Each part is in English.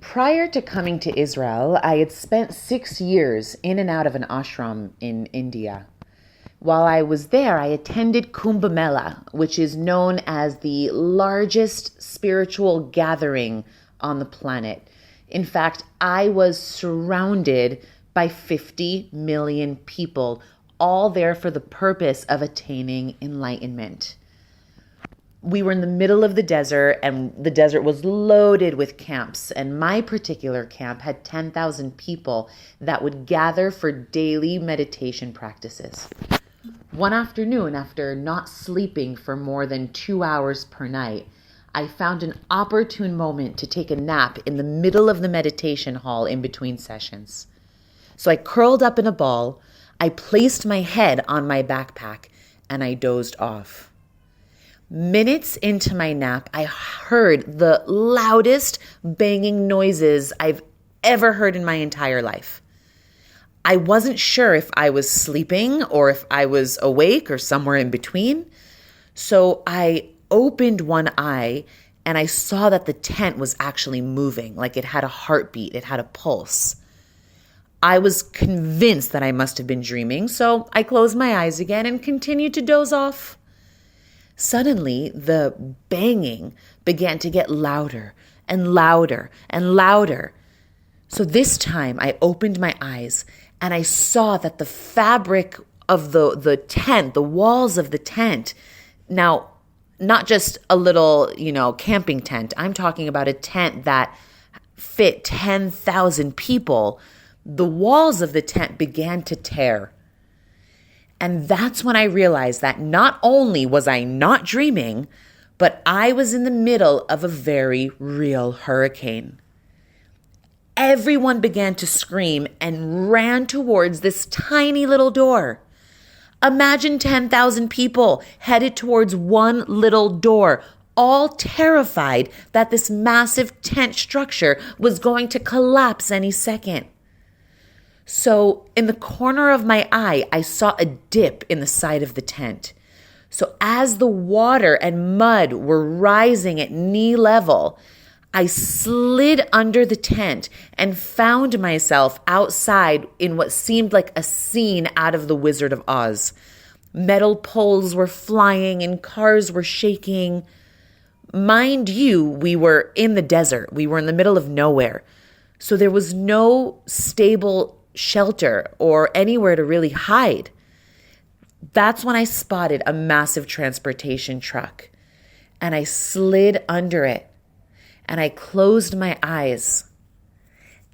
Prior to coming to Israel, I had spent 6 years in and out of an ashram in India. While I was there, I attended Kumbh Mela, which is known as the largest spiritual gathering on the planet. In fact, I was surrounded by 50 million people, all there for the purpose of attaining enlightenment. We were in the middle of the desert, and the desert was loaded with camps. And my particular camp had 10,000 people that would gather for daily meditation practices. One afternoon, after not sleeping for more than 2 hours per night, I found an opportune moment to take a nap in the middle of the meditation hall in between sessions. So I curled up in a ball, I placed my head on my backpack, and I dozed off. Minutes into my nap, I heard the loudest banging noises I've ever heard in my entire life. I wasn't sure if I was sleeping or if I was awake or somewhere in between. So I opened one eye and I saw that the tent was actually moving, like it had a heartbeat, it had a pulse. I was convinced that I must have been dreaming, so I closed my eyes again and continued to doze off. Suddenly, the banging began to get louder and louder and louder. So this time I opened my eyes and I saw that the fabric of the tent, the walls of the tent, now not just a little, camping tent. I'm talking about a tent that fit 10,000 people. The walls of the tent began to tear. And that's when I realized that not only was I not dreaming, but I was in the middle of a very real hurricane. Everyone began to scream and ran towards this tiny little door. Imagine 10,000 people headed towards one little door, all terrified that this massive tent structure was going to collapse any second. So in the corner of my eye, I saw a dip in the side of the tent. So as the water and mud were rising at knee level, I slid under the tent and found myself outside in what seemed like a scene out of The Wizard of Oz. Metal poles were flying and cars were shaking. Mind you, we were in the desert. We were in the middle of nowhere. So there was no stable shelter or anywhere to really hide. That's when I spotted a massive transportation truck and I slid under it and I closed my eyes.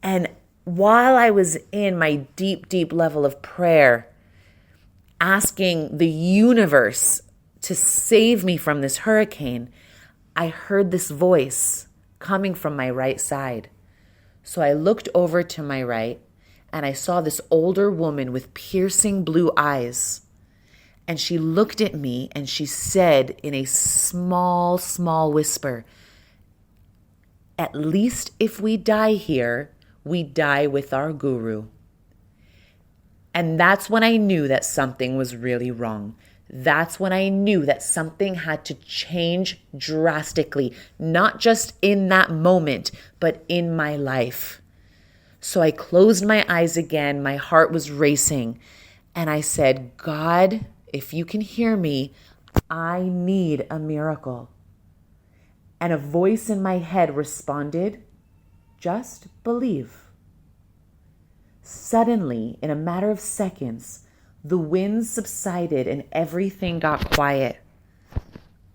And while I was in my deep, deep level of prayer, asking the universe to save me from this hurricane, I heard this voice coming from my right side. So I looked over to my right and I saw this older woman with piercing blue eyes. And she looked at me and she said in a small, small whisper, "At least if we die here, we die with our guru." And that's when I knew that something was really wrong. That's when I knew that something had to change drastically, not just in that moment, but in my life. So I closed my eyes again. My heart was racing. And I said, "God, if you can hear me, I need a miracle." And a voice in my head responded, "Just believe." Suddenly, in a matter of seconds, the wind subsided and everything got quiet.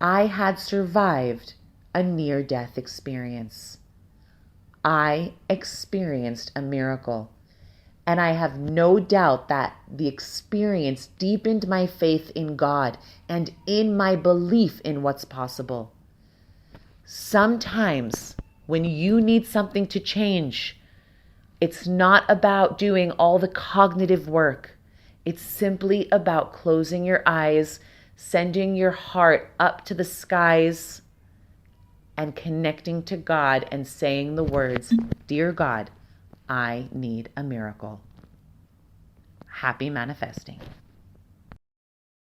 I had survived a near-death experience. I experienced a miracle. And I have no doubt that the experience deepened my faith in God and in my belief in what's possible. Sometimes when you need something to change, it's not about doing all the cognitive work. It's simply about closing your eyes, sending your heart up to the skies, and connecting to God and saying the words, "Dear God, I need a miracle." Happy manifesting.